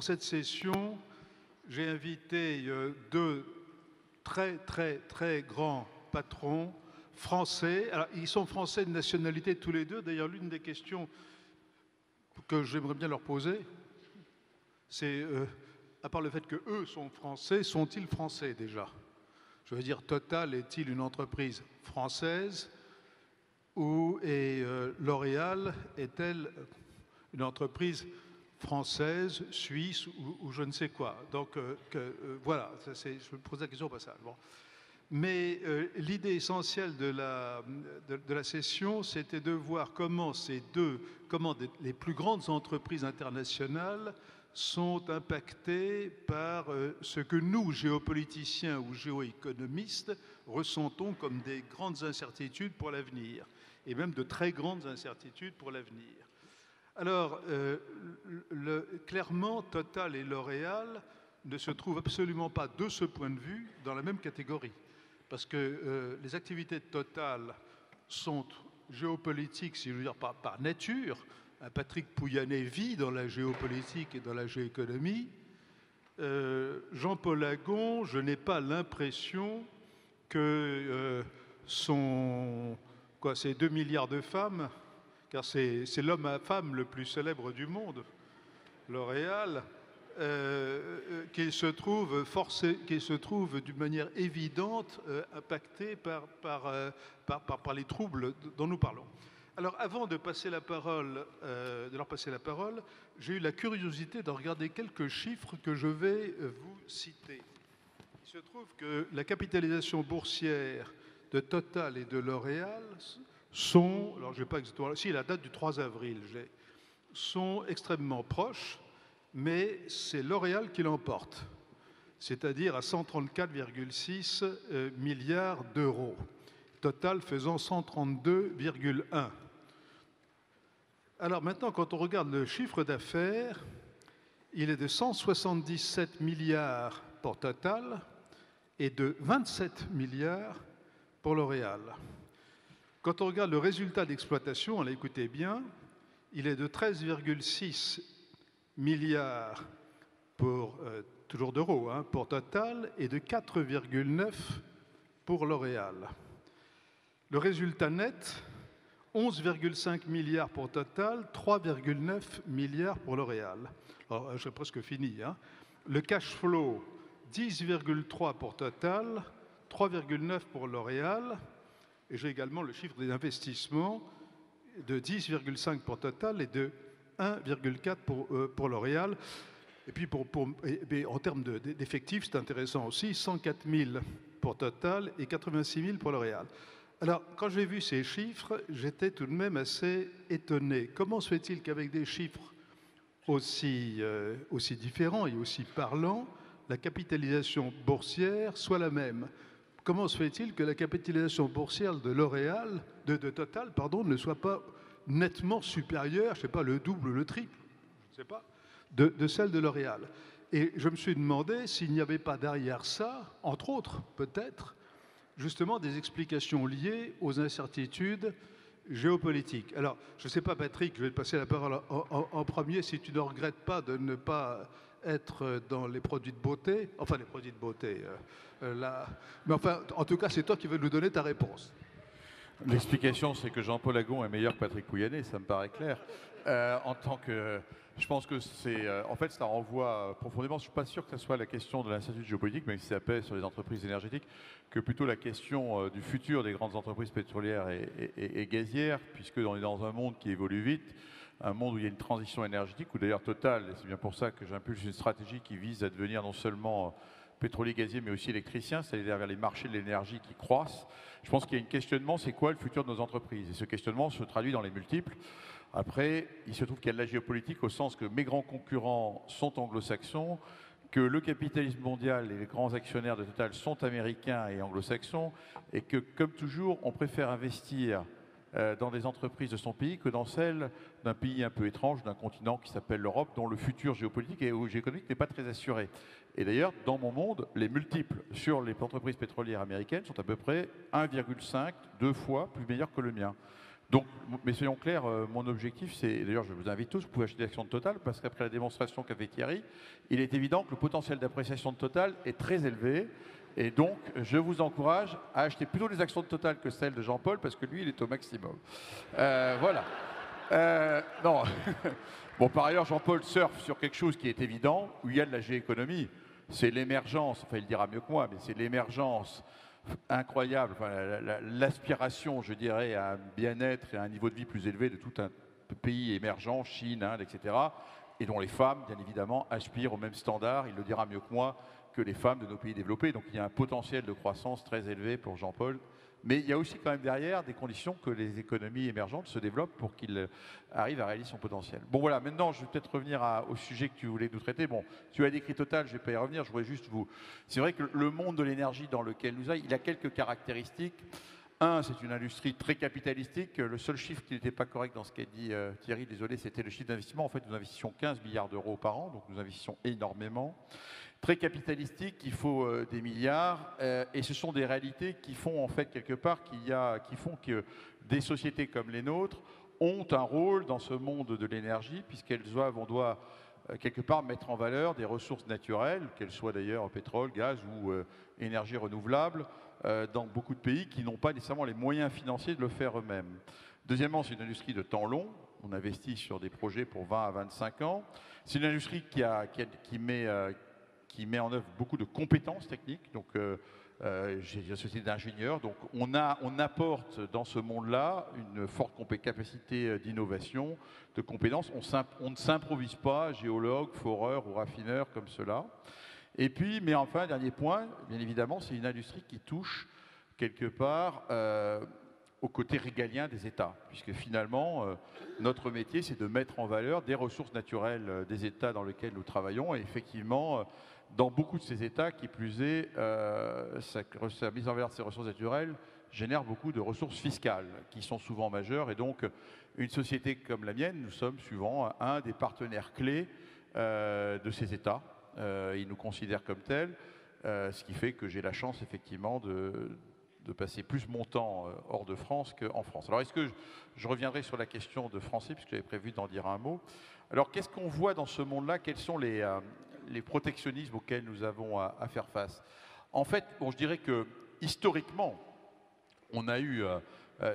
pour cette session, j'ai invité deux très grands patrons français. Alors, ils sont français de nationalité tous les deux. D'ailleurs, l'une des questions que j'aimerais bien leur poser, c'est, à part le fait que eux sont français, sont-ils français déjà? Je veux dire, Total est-il une entreprise française ou L'Oréal est-elle une entreprise française, suisse ou je ne sais quoi? Donc voilà, je me pose la question au passage. Bon. Mais l'idée essentielle de la session, c'était de voir comment les plus grandes entreprises internationales sont impactées par ce que nous, géopoliticiens ou géoéconomistes, ressentons comme des grandes incertitudes pour l'avenir, et même de très grandes incertitudes pour l'avenir. Alors, clairement, Total et L'Oréal ne se trouvent absolument pas, de ce point de vue, dans la même catégorie. Parce que les activités de Total sont géopolitiques, si je veux dire, par nature. Patrick Pouyanné vit dans la géopolitique et dans la géoéconomie. Jean-Paul Agon, je n'ai pas l'impression que ces 2 milliards de femmes, car c'est l'homme à femme le plus célèbre du monde, L'Oréal, qu'il se trouve d'une manière évidente impacté par les troubles dont nous parlons. Alors, avant de leur passer la parole, j'ai eu la curiosité de regarder quelques chiffres que je vais vous citer. Il se trouve que la capitalisation boursière de Total et de L'Oréal sont, alors je n'ai pas exactement, si la date du 3 avril, sont extrêmement proches, mais c'est L'Oréal qui l'emporte, c'est-à-dire à 134,6 milliards d'euros. Total faisant 132,1. Alors maintenant, quand on regarde le chiffre d'affaires, il est de 177 milliards pour Total et de 27 milliards pour L'Oréal. Quand on regarde le résultat d'exploitation, allez écoutez bien, il est de 13,6 milliards toujours d'euros, pour Total et de 4,9 pour L'Oréal. Le résultat net, 11,5 milliards pour Total, 3,9 milliards pour L'Oréal. Alors, j'ai presque fini. Le cash flow, 10,3 pour Total, 3,9 pour L'Oréal. Et j'ai également le chiffre des investissements de 10,5 pour Total et de 1,4 pour L'Oréal. Et puis, en termes d'effectifs, c'est intéressant aussi, 104 000 pour Total et 86 000 pour L'Oréal. Alors, quand j'ai vu ces chiffres, j'étais tout de même assez étonné. Comment se fait-il qu'avec des chiffres aussi différents et aussi parlants, la capitalisation boursière soit la même? Comment se fait-il que la capitalisation boursière de L'Oréal, de Total, ne soit pas nettement supérieure, je ne sais pas, le double ou le triple, je ne sais pas, de celle de L'Oréal? Et je me suis demandé s'il n'y avait pas derrière ça, entre autres, peut-être, justement des explications liées aux incertitudes géopolitiques. Alors, je ne sais pas, Patrick, je vais te passer la parole en premier, si tu ne regrettes pas de ne pas être dans les produits de beauté, enfin les produits de beauté, mais enfin, en tout cas, c'est toi qui veux nous donner ta réponse. L'explication, c'est que Jean-Paul Agon est meilleur que Patrick Pouyanné, ça me paraît clair. Je pense que en fait, ça renvoie profondément. Je ne suis pas sûr que ce soit la question de l'incertitude géopolitique, même si ça pèse sur les entreprises énergétiques, que plutôt la question du futur des grandes entreprises pétrolières et gazières, puisqu'on est dans un monde qui évolue vite, un monde où il y a une transition énergétique, où d'ailleurs Total, et c'est bien pour ça que j'impulse une stratégie qui vise à devenir non seulement pétrolier, gazier, mais aussi électricien, c'est-à-dire vers les marchés de l'énergie qui croissent. Je pense qu'il y a un questionnement, c'est quoi le futur de nos entreprises? Et ce questionnement se traduit dans les multiples. Après, il se trouve qu'il y a de la géopolitique au sens que mes grands concurrents sont anglo-saxons, que le capitalisme mondial et les grands actionnaires de Total sont américains et anglo-saxons, et que, comme toujours, on préfère investir dans des entreprises de son pays que dans celles d'un pays un peu étrange, d'un continent qui s'appelle l'Europe, dont le futur géopolitique et géoéconomique n'est pas très assuré. Et d'ailleurs, dans mon monde, les multiples sur les entreprises pétrolières américaines sont à peu près 1,5, 2 fois plus meilleurs que le mien. Donc, mais soyons clairs, mon objectif, c'est, d'ailleurs je vous invite tous, vous pouvez acheter des actions de Total, parce qu'après la démonstration qu'a fait Thierry, il est évident que le potentiel d'appréciation de Total est très élevé. Et donc, je vous encourage à acheter plutôt des actions de Total que celles de Jean-Paul, parce que lui, il est au maximum. Voilà. Non. Bon, par ailleurs, Jean-Paul surfe sur quelque chose qui est évident, où il y a de la géoéconomie. C'est l'émergence, enfin il dira mieux que moi, mais c'est l'émergence incroyable, enfin, l'aspiration, je dirais, à un bien-être et à un niveau de vie plus élevé de tout un pays émergent, Chine, Inde, etc., et dont les femmes, bien évidemment, aspirent au même standard, il le dira mieux que moi, que les femmes de nos pays développés. Donc il y a un potentiel de croissance très élevé pour Jean-Paul. Mais il y a aussi quand même derrière des conditions que les économies émergentes se développent pour qu'il arrive à réaliser son potentiel. Bon voilà, maintenant je vais peut-être revenir au sujet que tu voulais nous traiter. Bon, tu as décrit Total, je ne vais pas y revenir, je voudrais juste vous... C'est vrai que le monde de l'énergie dans lequel nous sommes, il a quelques caractéristiques. Un, c'est une industrie très capitalistique. Le seul chiffre qui n'était pas correct dans ce qu'a dit Thierry, désolé, c'était le chiffre d'investissement. En fait, nous investissions 15 milliards d'euros par an, donc nous investissions énormément. Très capitalistique, il faut des milliards, et ce sont des réalités qui font en fait quelque part qui font que des sociétés comme les nôtres ont un rôle dans ce monde de l'énergie, on doit quelque part mettre en valeur des ressources naturelles, qu'elles soient d'ailleurs pétrole, gaz ou énergie renouvelable, dans beaucoup de pays qui n'ont pas nécessairement les moyens financiers de le faire eux-mêmes. Deuxièmement, c'est une industrie de temps long. On investit sur des projets pour 20 à 25 ans. C'est une industrie qui met en œuvre beaucoup de compétences techniques. Donc, j'ai une société d'ingénieurs. Donc, on apporte dans ce monde-là une forte capacité d'innovation, de compétences. On ne s'improvise pas géologue, foreur ou raffineur comme cela. Et puis, mais enfin, dernier point, bien évidemment, c'est une industrie qui touche quelque part au côté régalien des États, puisque finalement, notre métier, c'est de mettre en valeur des ressources naturelles des États dans lesquels nous travaillons. Et effectivement, dans beaucoup de ces États, qui plus est, sa mise en valeur de ces ressources naturelles génère beaucoup de ressources fiscales, qui sont souvent majeures. Et donc, une société comme la mienne, nous sommes souvent un des partenaires clés de ces États. Ils nous considèrent comme tels, ce qui fait que j'ai la chance, effectivement, de passer plus mon temps hors de France qu'en France. Alors, est-ce que je reviendrai sur la question de Français, puisque j'avais prévu d'en dire un mot. Alors, qu'est-ce qu'on voit dans ce monde-là? Quels sont les protectionnismes auxquels nous avons à faire face? En fait, bon, je dirais que, historiquement, on a eu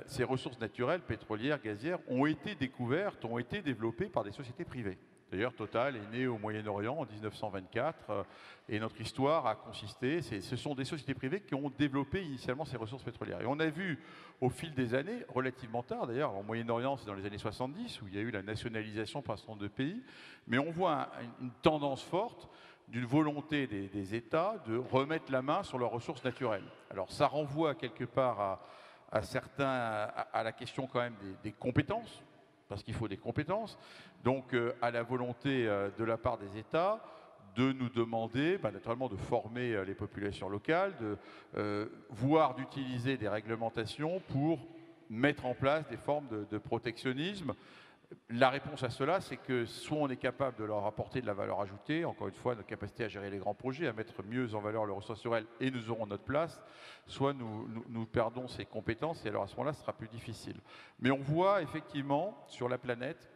ces ressources naturelles, pétrolières, gazières, ont été découvertes, ont été développées par des sociétés privées. D'ailleurs, Total est né au Moyen-Orient en 1924 et notre histoire a consisté, ce sont des sociétés privées qui ont développé initialement ces ressources pétrolières. Et on a vu au fil des années, relativement tard d'ailleurs, au Moyen-Orient c'est dans les années 70 où il y a eu la nationalisation par un certain nombre de pays, mais on voit une tendance forte d'une volonté des États de remettre la main sur leurs ressources naturelles. Alors ça renvoie quelque part à la question quand même des compétences, parce qu'il faut des compétences, donc à la volonté de la part des États de nous demander naturellement de former les populations locales, voire d'utiliser des réglementations pour mettre en place des formes de protectionnisme. La réponse à cela, c'est que soit on est capable de leur apporter de la valeur ajoutée, encore une fois, notre capacité à gérer les grands projets, à mettre mieux en valeur leurs ressources naturelles et nous aurons notre place, soit nous perdons ces compétences et alors à ce moment-là, ce sera plus difficile. Mais on voit effectivement sur la planète,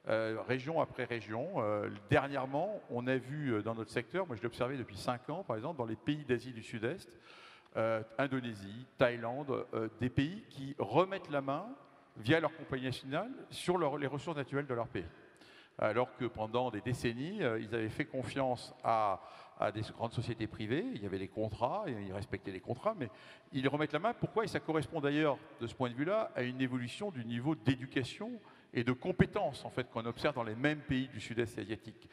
région après région, dernièrement, on a vu dans notre secteur, moi je l'ai observé depuis 5 ans par exemple, dans les pays d'Asie du Sud-Est, Indonésie, Thaïlande, des pays qui remettent la main via leur compagnie nationale sur les ressources naturelles de leur pays. Alors que pendant des décennies, ils avaient fait confiance à des grandes sociétés privées, il y avait les contrats, et ils respectaient les contrats, mais ils remettent la main. Pourquoi? Et ça correspond d'ailleurs, de ce point de vue-là, à une évolution du niveau d'éducation et de compétences en fait, qu'on observe dans les mêmes pays du sud-est asiatique.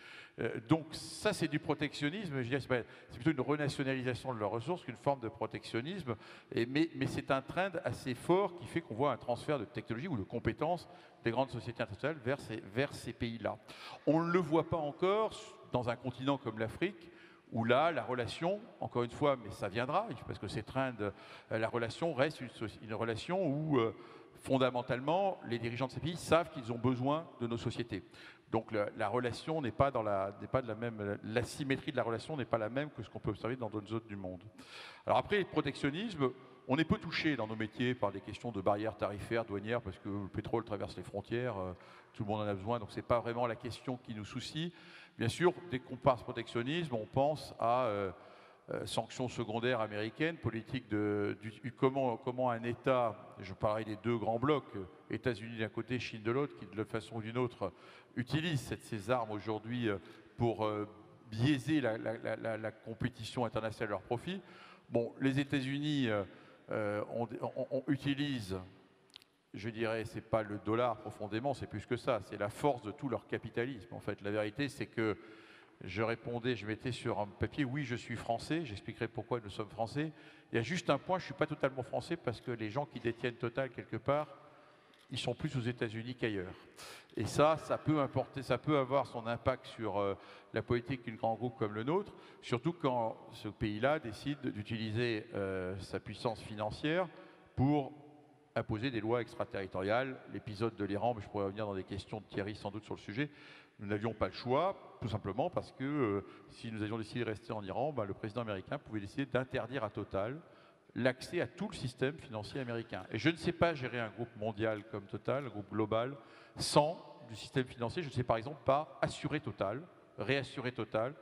Donc ça, c'est du protectionnisme. Je dirais, c'est plutôt une renationalisation de leurs ressources qu'une forme de protectionnisme. Mais c'est un trend assez fort qui fait qu'on voit un transfert de technologie ou de compétences des grandes sociétés internationales vers ces pays-là. On ne le voit pas encore dans un continent comme l'Afrique, où là, la relation, encore une fois, mais ça viendra, parce que ces trends, la relation reste une relation où fondamentalement, les dirigeants de ces pays savent qu'ils ont besoin de nos sociétés. Donc la relation n'est pas de la même, l'asymétrie de la relation n'est pas la même que ce qu'on peut observer dans d'autres zones du monde. Alors après, le protectionnisme, On est peu touché dans nos métiers par des questions de barrières tarifaires, douanières, parce que le pétrole traverse les frontières, tout le monde en a besoin, donc ce n'est pas vraiment la question qui nous soucie. Bien sûr, dès qu'on parle de protectionnisme, on pense à sanctions secondaires américaines, politique comment un État, je parlerai des deux grands blocs, États-Unis d'un côté, Chine de l'autre, qui de façon ou d'une autre utilisent ces armes aujourd'hui pour biaiser la compétition internationale à leur profit. Bon, les États-Unis utilisent, je dirais, c'est pas le dollar profondément, c'est plus que ça, c'est la force de tout leur capitalisme. En fait, la vérité, c'est que je mettais sur un papier, oui, je suis français, j'expliquerai pourquoi nous sommes français. Il y a juste un point, je ne suis pas totalement français parce que les gens qui détiennent Total quelque part, ils sont plus aux États-Unis qu'ailleurs. Et ça peut avoir son impact sur la politique d'un grand groupe comme le nôtre, surtout quand ce pays-là décide d'utiliser sa puissance financière pour imposer des lois extraterritoriales. L'épisode de l'Iran, mais je pourrais revenir dans des questions de Thierry sans doute sur le sujet, nous n'avions pas le choix, tout simplement parce que si nous avions décidé de rester en Iran, le président américain pouvait décider d'interdire à Total l'accès à tout le système financier américain. Et je ne sais pas gérer un groupe mondial comme Total, un groupe global, sans du système financier. Je ne sais par exemple pas assurer Total, réassurer Total,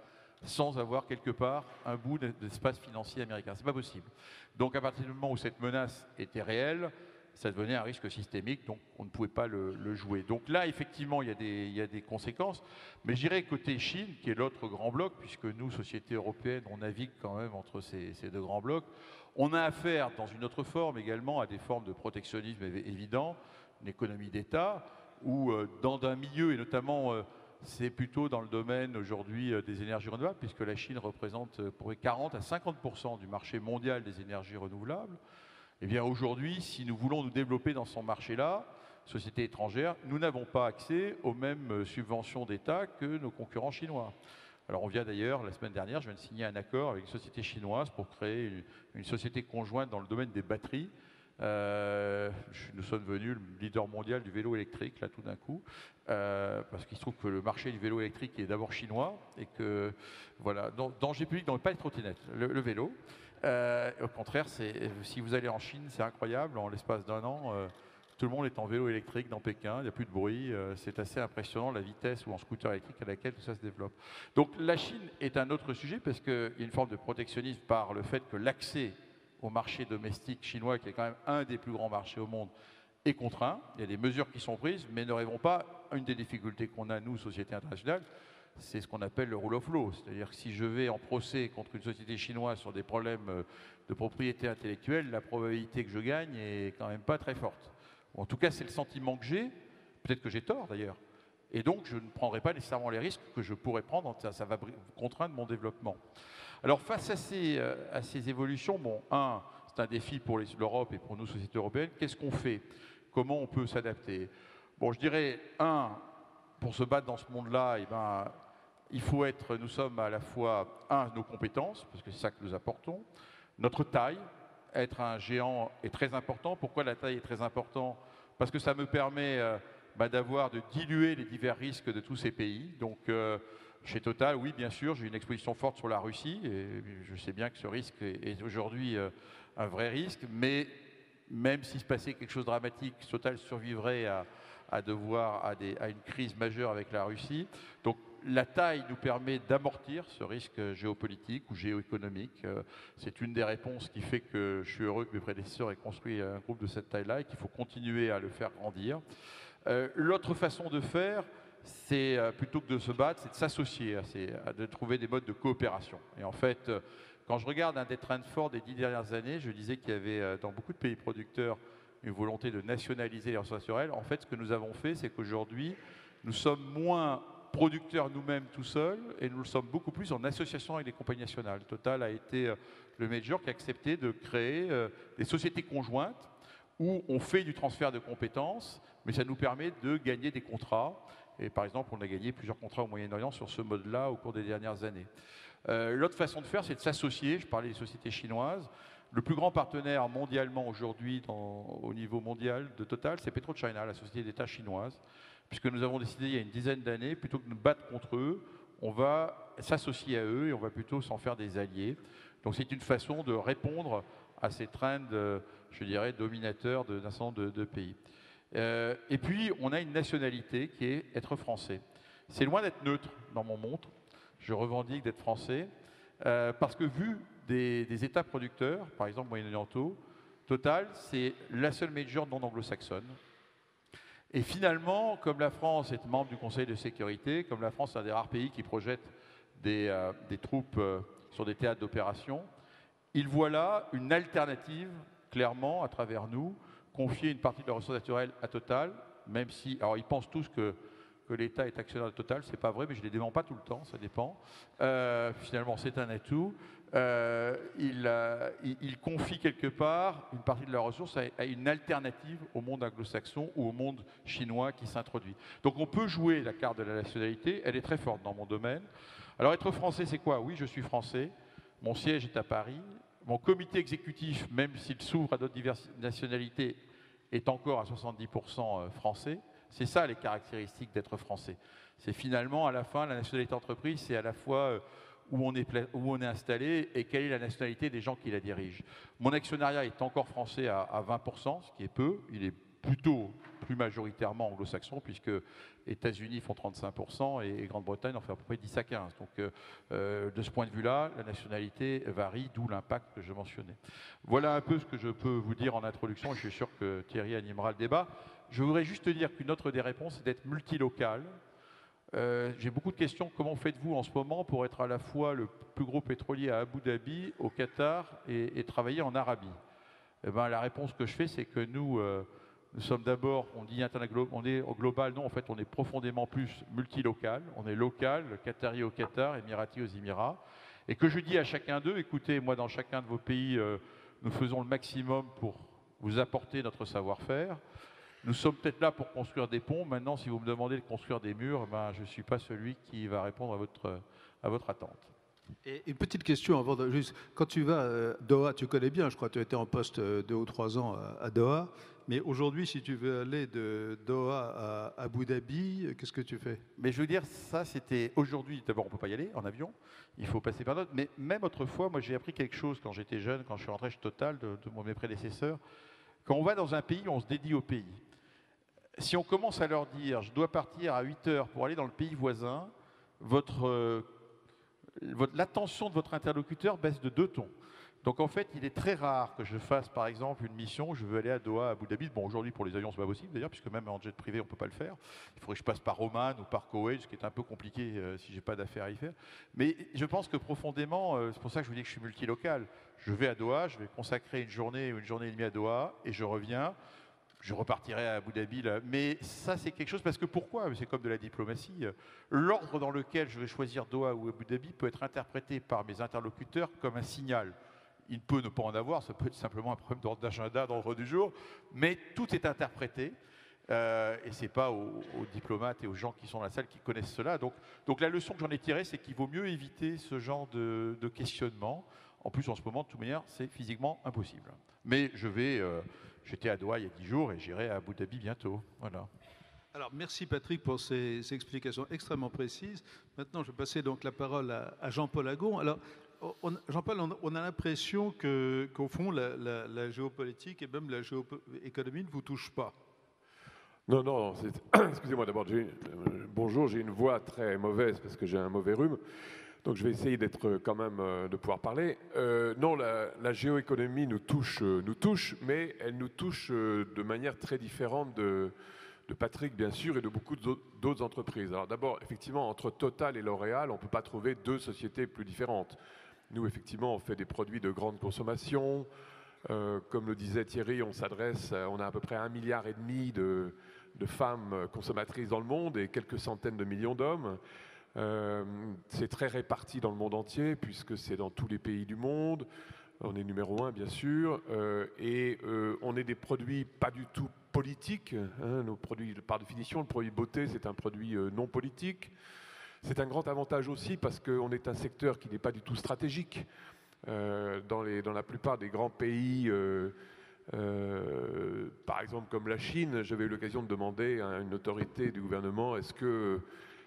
sans avoir quelque part un bout d'espace financier américain. Ce n'est pas possible. Donc à partir du moment où cette menace était réelle, ça devenait un risque systémique, donc on ne pouvait pas le jouer. Donc là, effectivement, il y a des conséquences, mais je dirais côté Chine, qui est l'autre grand bloc, puisque nous, société européenne, on navigue quand même entre ces deux grands blocs, on a affaire, dans une autre forme également, à des formes de protectionnisme évident, une économie d'État, où dans un milieu, et notamment c'est plutôt dans le domaine aujourd'hui des énergies renouvelables, puisque la Chine représente pour 40 à 50% du marché mondial des énergies renouvelables. Eh bien aujourd'hui, si nous voulons nous développer dans ce marché-là, sociétés étrangères, nous n'avons pas accès aux mêmes subventions d'État que nos concurrents chinois. Alors on vient d'ailleurs, la semaine dernière, je viens de signer un accord avec une société chinoise pour créer une société conjointe dans le domaine des batteries. Nous sommes devenus le leader mondial du vélo électrique, là tout d'un coup, parce qu'il se trouve que le marché du vélo électrique est d'abord chinois et que, voilà, danger public, pas les trottinettes, le vélo. Au contraire, si vous allez en Chine, c'est incroyable, en l'espace d'un an, tout le monde est en vélo électrique dans Pékin, il n'y a plus de bruit, c'est assez impressionnant la vitesse ou en scooter électrique à laquelle tout ça se développe. Donc la Chine est un autre sujet parce qu'il y a une forme de protectionnisme par le fait que l'accès au marché domestique chinois, qui est quand même un des plus grands marchés au monde, est contraint. Il y a des mesures qui sont prises, mais ne rêvons pas, une des difficultés qu'on a, nous, société internationale, c'est ce qu'on appelle le rule of law. C'est-à-dire que si je vais en procès contre une société chinoise sur des problèmes de propriété intellectuelle, la probabilité que je gagne est quand même pas très forte. En tout cas, c'est le sentiment que j'ai. Peut-être que j'ai tort d'ailleurs. Et donc, je ne prendrai pas nécessairement les risques que je pourrais prendre. Ça va contraindre mon développement. Alors, face à ces évolutions, bon, c'est un défi pour l'Europe et pour nos sociétés européennes. Qu'est-ce qu'on fait? Comment on peut s'adapter? Bon, je dirais, pour se battre dans ce monde-là, nous sommes à la fois, nos compétences, parce que c'est ça que nous apportons, notre taille. Être un géant est très important. Pourquoi la taille est très importante? Parce que ça me permet de diluer les divers risques de tous ces pays. Donc, chez Total, oui, bien sûr, j'ai une exposition forte sur la Russie, et je sais bien que ce risque est aujourd'hui un vrai risque, mais même s'il se passait quelque chose de dramatique, Total survivrait à une crise majeure avec la Russie. Donc, la taille nous permet d'amortir ce risque géopolitique ou géoéconomique. C'est une des réponses qui fait que je suis heureux que mes prédécesseurs aient construit un groupe de cette taille-là et qu'il faut continuer à le faire grandir. L'autre façon de faire, c'est plutôt que de se battre, c'est de s'associer, de trouver des modes de coopération. Et en fait, quand je regarde un des trends forts des 10 dernières années, je disais qu'il y avait dans beaucoup de pays producteurs une volonté de nationaliser les ressources naturelles. En fait, ce que nous avons fait, c'est qu'aujourd'hui, nous sommes moins producteurs nous-mêmes tout seuls et nous le sommes beaucoup plus en association avec des compagnies nationales. Total a été le major qui a accepté de créer des sociétés conjointes où on fait du transfert de compétences, mais ça nous permet de gagner des contrats. Et par exemple, on a gagné plusieurs contrats au Moyen-Orient sur ce mode-là au cours des dernières années. L'autre façon de faire, c'est de s'associer. Je parlais des sociétés chinoises. Le plus grand partenaire mondialement aujourd'hui, au niveau mondial de Total, c'est PetroChina, la société d'État chinoise, puisque nous avons décidé il y a une dizaine d'années, plutôt que de nous battre contre eux, on va s'associer à eux et on va plutôt s'en faire des alliés. Donc c'est une façon de répondre à ces trends, je dirais, dominateurs d'un certain nombre de pays. Et puis, on a une nationalité qui est être français. C'est loin d'être neutre dans mon monde. Je revendique d'être français parce que vu des États producteurs, par exemple moyen-orientaux, Total, c'est la seule major non anglo-saxonne. Et finalement, comme la France est membre du Conseil de sécurité, comme la France est un des rares pays qui projette des troupes sur des théâtres d'opération, ils voient là une alternative, clairement, à travers nous, confier une partie de leurs ressources naturelles à Total, même si, alors ils pensent tous que l'État est actionnaire de Total, c'est pas vrai, mais je les dément pas tout le temps, ça dépend. Finalement, c'est un atout. Ils confient quelque part une partie de leurs ressources à une alternative au monde anglo-saxon ou au monde chinois qui s'introduit. Donc on peut jouer la carte de la nationalité, elle est très forte dans mon domaine. Alors être français, c'est quoi? Oui, je suis français, mon siège est à Paris, mon comité exécutif, même s'il s'ouvre à d'autres nationalités, est encore à 70% français. C'est ça les caractéristiques d'être français. C'est finalement, à la fin, la nationalité d'entreprise, c'est à la fois où on est installé et quelle est la nationalité des gens qui la dirigent. Mon actionnariat est encore français à 20%, ce qui est peu. Il est plutôt plus majoritairement anglo-saxon, puisque États-Unis font 35% et Grande-Bretagne en fait à peu près 10 à 15. Donc de ce point de vue-là, la nationalité varie, d'où l'impact que je mentionnais. Voilà un peu ce que je peux vous dire en introduction, et je suis sûr que Thierry animera le débat. Je voudrais juste dire qu'une autre des réponses, c'est d'être multilocal. J'ai beaucoup de questions. Comment faites-vous en ce moment pour être à la fois le plus gros pétrolier à Abu Dhabi, au Qatar et travailler en Arabie? Eh ben, la réponse que je fais, c'est que nous sommes d'abord, on dit on est au global, non, en fait, on est profondément plus multilocal. On est local, Qatari au Qatar, Émirati aux Émirats. Et que je dis à chacun d'eux, écoutez, moi, dans chacun de vos pays, nous faisons le maximum pour vous apporter notre savoir-faire. Nous sommes peut-être là pour construire des ponts. Maintenant, si vous me demandez de construire des murs, ben, je ne suis pas celui qui va répondre à votre attente. Et une petite question avant de, juste, quand tu vas à Doha, tu connais bien, je crois que tu as été en poste 2 ou 3 ans à Doha, mais aujourd'hui, si tu veux aller de Doha à Abu Dhabi, qu'est-ce que tu fais? Mais je veux dire, ça c'était aujourd'hui, d'abord on ne peut pas y aller en avion, il faut passer par d'autres, mais même autrefois, moi j'ai appris quelque chose quand j'étais jeune, quand je suis rentré chez Total, de mes prédécesseurs. Quand on va dans un pays, on se dédie au pays. Si on commence à leur dire, je dois partir à 8 heures pour aller dans le pays voisin, l'attention de votre interlocuteur baisse de 2 tons. Donc en fait, il est très rare que je fasse par exemple une mission, je veux aller à Doha, à Abu Dhabi. Bon, aujourd'hui pour les avions, c'est pas possible d'ailleurs, puisque même en jet privé, on ne peut pas le faire. Il faudrait que je passe par Oman ou par Koweït, ce qui est un peu compliqué si j'ai pas d'affaires à y faire. Mais je pense que profondément, c'est pour ça que je vous dis que je suis multilocal. Je vais à Doha, je vais consacrer une journée ou une journée et demie à Doha, et je reviens. Je repartirai à Abu Dhabi, là. Mais ça, c'est quelque chose, parce que pourquoi? C'est comme de la diplomatie. L'ordre dans lequel je vais choisir Doha ou Abu Dhabi peut être interprété par mes interlocuteurs comme un signal. Il peut ne pas en avoir, ça peut être simplement un problème d'ordre d'agenda, d'ordre du jour, mais tout est interprété. Et ce n'est pas aux diplomates et aux gens qui sont dans la salle qui connaissent cela. Donc la leçon que j'en ai tirée, c'est qu'il vaut mieux éviter ce genre de questionnement. En plus, en ce moment, de toute manière, c'est physiquement impossible. Mais j'étais à Doha il y a 10 jours et j'irai à Abu Dhabi bientôt. Voilà. Alors, merci Patrick pour ces explications extrêmement précises. Maintenant, je vais passer donc la parole à Jean-Paul Agon. Alors, Jean-Paul, on a l'impression qu'au fond, la géopolitique et même la géoéconomie ne vous touchent pas. Non, non, excusez-moi d'abord, bonjour, j'ai une voix très mauvaise parce que j'ai un mauvais rhume. Donc je vais essayer d'être quand même, de pouvoir parler. Non, la géoéconomie nous touche, mais elle nous touche de manière très différente de Patrick, bien sûr, et de beaucoup d'autres entreprises. Alors d'abord, effectivement, entre Total et L'Oréal, on ne peut pas trouver 2 sociétés plus différentes. Nous, effectivement, on fait des produits de grande consommation. Comme le disait Thierry, on a à peu près 1,5 milliard de femmes consommatrices dans le monde et quelques centaines de millions d'hommes. C'est très réparti dans le monde entier puisque c'est dans tous les pays du monde. On est numéro 1 bien sûr et on est des produits pas du tout politiques. Nos produits, par définition, le produit beauté c'est un produit non politique. C'est un grand avantage aussi parce qu'on est un secteur qui n'est pas du tout stratégique. Dans la plupart des grands pays, par exemple comme la Chine, j'avais eu l'occasion de demander à une autorité du gouvernement est-ce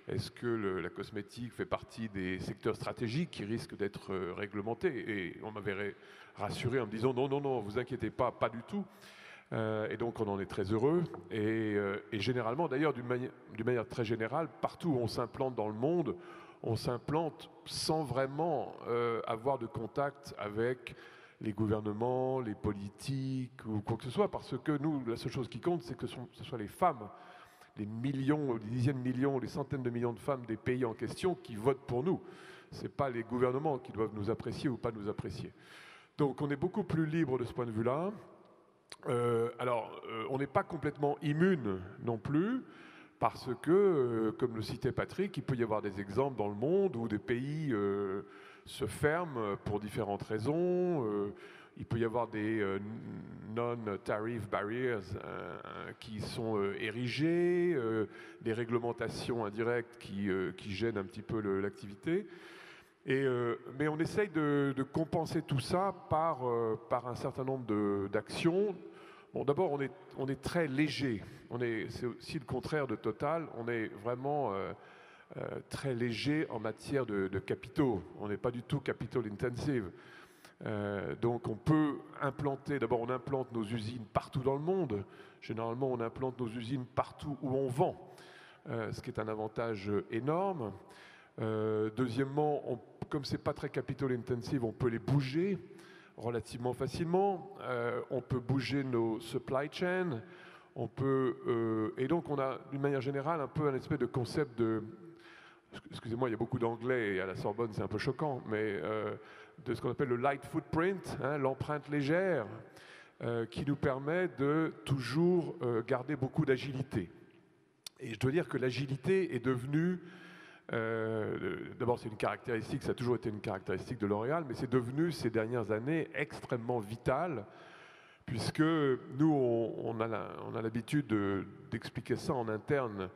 Est-ce que la cosmétique fait partie des secteurs stratégiques qui risquent d'être réglementés? Et on m'avait rassuré en me disant non, non, non, vous inquiétez pas, pas du tout. Et donc on en est très heureux. Et généralement, d'ailleurs, d'une manière très générale, partout où on s'implante dans le monde, on s'implante sans vraiment avoir de contact avec les gouvernements, les politiques ou quoi que ce soit, parce que nous, la seule chose qui compte, c'est que ce soit les femmes, les millions, les dizaines de millions, les centaines de millions de femmes des pays en question qui votent pour nous. Ce n'est pas les gouvernements qui doivent nous apprécier ou pas nous apprécier. Donc on est beaucoup plus libre de ce point de vue-là. On n'est pas complètement immune non plus, parce que, comme le citait Patrick, il peut y avoir des exemples dans le monde où des pays se ferment pour différentes raisons. Il peut y avoir des non-tariff barriers qui sont érigées, des réglementations indirectes qui gênent un petit peu l'activité. Mais on essaye de compenser tout ça par un certain nombre d'actions. Bon, d'abord, on est très léger. C'est aussi le contraire de Total. On est vraiment très léger en matière de capitaux. On n'est pas du tout capital intensive. Donc on peut implanter, d'abord on implante nos usines partout dans le monde. Généralement on implante nos usines partout où on vend, ce qui est un avantage énorme. Deuxièmement, comme c'est pas très capital intensive, on peut les bouger relativement facilement. On peut bouger nos supply chains. Et donc on a d'une manière générale un peu un espèce de concept de... Excusez-moi, il y a beaucoup d'anglais et à la Sorbonne c'est un peu choquant, mais de ce qu'on appelle le light footprint, l'empreinte légère, qui nous permet de toujours garder beaucoup d'agilité. Et je dois dire que l'agilité est devenue, d'abord c'est une caractéristique, ça a toujours été une caractéristique de L'Oréal, mais c'est devenu ces dernières années extrêmement vital, puisque nous on a l'habitude d'expliquer ça en interne.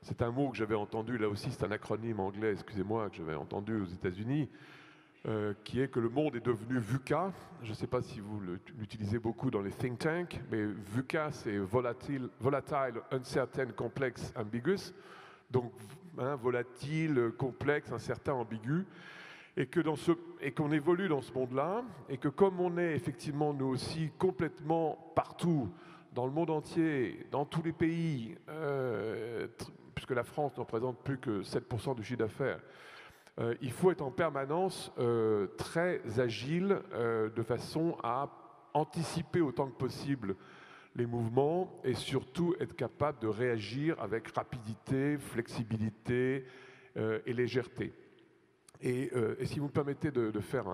C'est un mot que j'avais entendu, là aussi c'est un acronyme anglais, excusez-moi, que j'avais entendu aux États-Unis, qui est que le monde est devenu VUCA. Je ne sais pas si vous l'utilisez beaucoup dans les think tanks, mais VUCA c'est volatile, uncertain, complex, ambiguous. Donc volatile, complexe, incertain, ambigu. Et qu'on évolue dans ce monde-là, et que comme on est effectivement nous aussi complètement partout, dans le monde entier, dans tous les pays, puisque la France ne représente plus que 7% du chiffre d'affaires, il faut être en permanence très agile de façon à anticiper autant que possible les mouvements et surtout être capable de réagir avec rapidité, flexibilité et légèreté. Et si vous me permettez de faire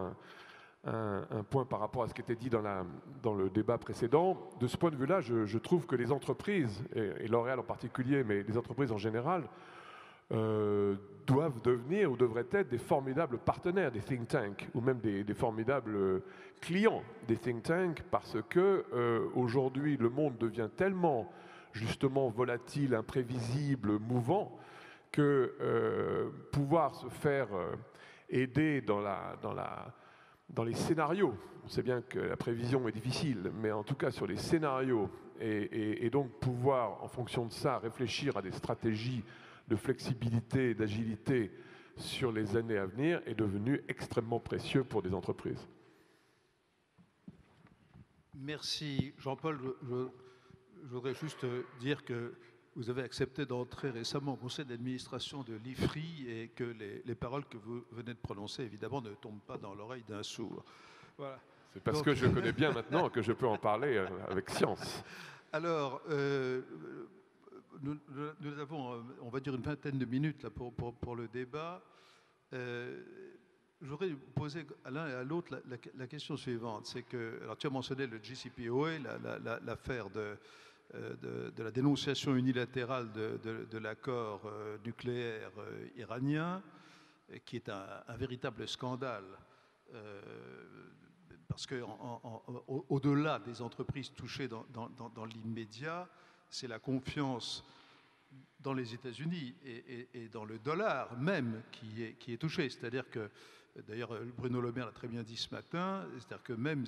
un point par rapport à ce qui était dit dans le débat précédent, de ce point de vue-là, je trouve que les entreprises, et L'Oréal en particulier, mais les entreprises en général, doivent devenir ou devraient être des formidables partenaires des think tanks ou même des formidables clients des think tanks, parce que aujourd'hui le monde devient tellement justement volatile, imprévisible, mouvant, que pouvoir se faire aider dans les scénarios, on sait bien que la prévision est difficile, mais en tout cas sur les scénarios, et donc pouvoir en fonction de ça réfléchir à des stratégies de flexibilité et d'agilité sur les années à venir est devenu extrêmement précieux pour des entreprises. Merci Jean-Paul. Je voudrais juste dire que vous avez accepté d'entrer récemment au conseil d'administration de l'IFRI et que les paroles que vous venez de prononcer, évidemment, ne tombent pas dans l'oreille d'un sourd. Voilà. C'est parce que je connais bien maintenant que je peux en parler avec science. Alors, nous avons, on va dire, une vingtaine de minutes là, pour le débat. Je voudrais poser à l'un et à l'autre la question suivante. C'est que, alors tu as mentionné le JCPOA, l'affaire de la dénonciation unilatérale de l'accord nucléaire iranien, qui est un véritable scandale, parce qu'au-delà des entreprises touchées dans l'immédiat, c'est la confiance dans les États-Unis et dans le dollar même qui est touché. C'est-à-dire que, d'ailleurs Bruno Le Maire l'a très bien dit ce matin, c'est-à-dire que même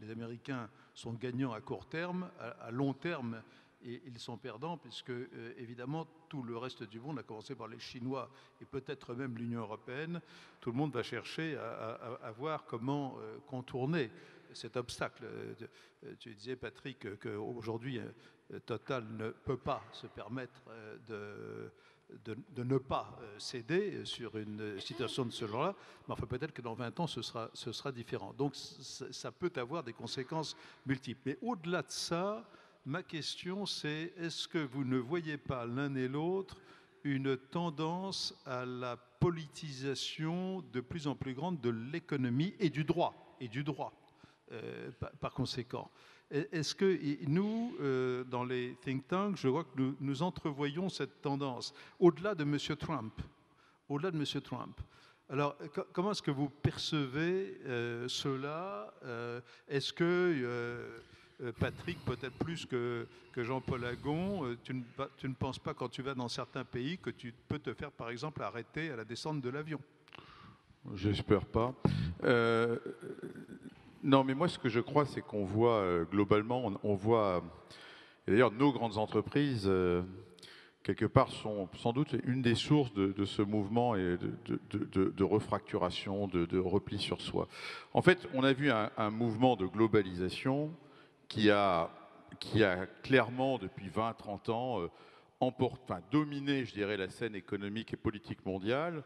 les Américains sont gagnants à court terme, à long terme, ils sont perdants, puisque évidemment tout le reste du monde, à commencer par les Chinois et peut-être même l'Union européenne, tout le monde va chercher à voir comment contourner cet obstacle. Tu disais, Patrick, qu'aujourd'hui, Total ne peut pas se permettre de ne pas céder sur une situation de ce genre-là, mais enfin peut-être que dans 20 ans, ce sera différent. Donc ça peut avoir des conséquences multiples. Mais au-delà de ça, ma question c'est, est-ce que vous ne voyez pas l'un et l'autre une tendance à la politisation de plus en plus grande de l'économie et du droit, par conséquent? Est-ce que nous, dans les think tanks, je vois que nous entrevoyons cette tendance au-delà de M. Trump. Alors, comment est-ce que vous percevez cela? Est-ce que, Patrick, peut-être plus que Jean-Paul Agon, tu ne penses pas, quand tu vas dans certains pays, que tu peux te faire, par exemple, arrêter à la descente de l'avion? J'espère pas. Non, mais moi, ce que je crois, c'est qu'on voit globalement, on voit, et d'ailleurs, nos grandes entreprises, quelque part, sont sans doute une des sources de ce mouvement et de refracturation, de repli sur soi. En fait, on a vu un mouvement de globalisation qui a clairement, depuis 20-30 ans, dominé, je dirais, la scène économique et politique mondiale,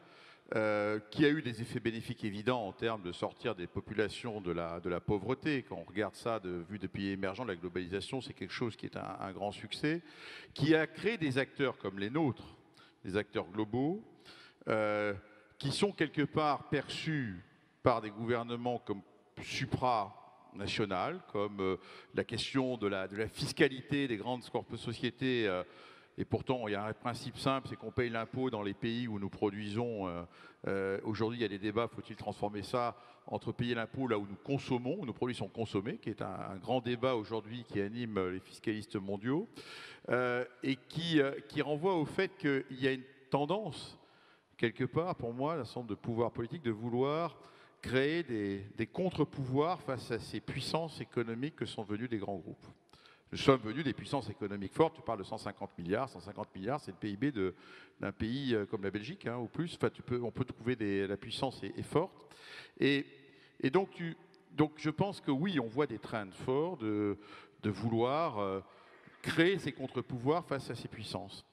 qui a eu des effets bénéfiques évidents en termes de sortir des populations de la pauvreté. Quand on regarde ça vu depuis pays émergents, la globalisation, c'est quelque chose qui est un grand succès, qui a créé des acteurs comme les nôtres, des acteurs globaux, qui sont quelque part perçus par des gouvernements comme supranationales, comme la question de la fiscalité des grandes sociétés. Et pourtant, il y a un principe simple, c'est qu'on paye l'impôt dans les pays où nous produisons. Aujourd'hui, il y a des débats, faut-il transformer ça entre payer l'impôt là où nous consommons, où nos produits sont consommés, qui est un grand débat aujourd'hui qui anime les fiscalistes mondiaux, et qui renvoie au fait qu'il y a une tendance, quelque part, pour moi, d'un certain nombre de pouvoirs politiques, de vouloir créer des contre-pouvoirs face à ces puissances économiques que sont venus des grands groupes. Nous sommes venus des puissances économiques fortes. Tu parles de 150 milliards. 150 milliards, c'est le PIB d'un pays comme la Belgique, ou plus. Enfin, on peut trouver la puissance est forte. Et donc, je pense que oui, on voit des trends forts de vouloir créer ces contre-pouvoirs face à ces puissances.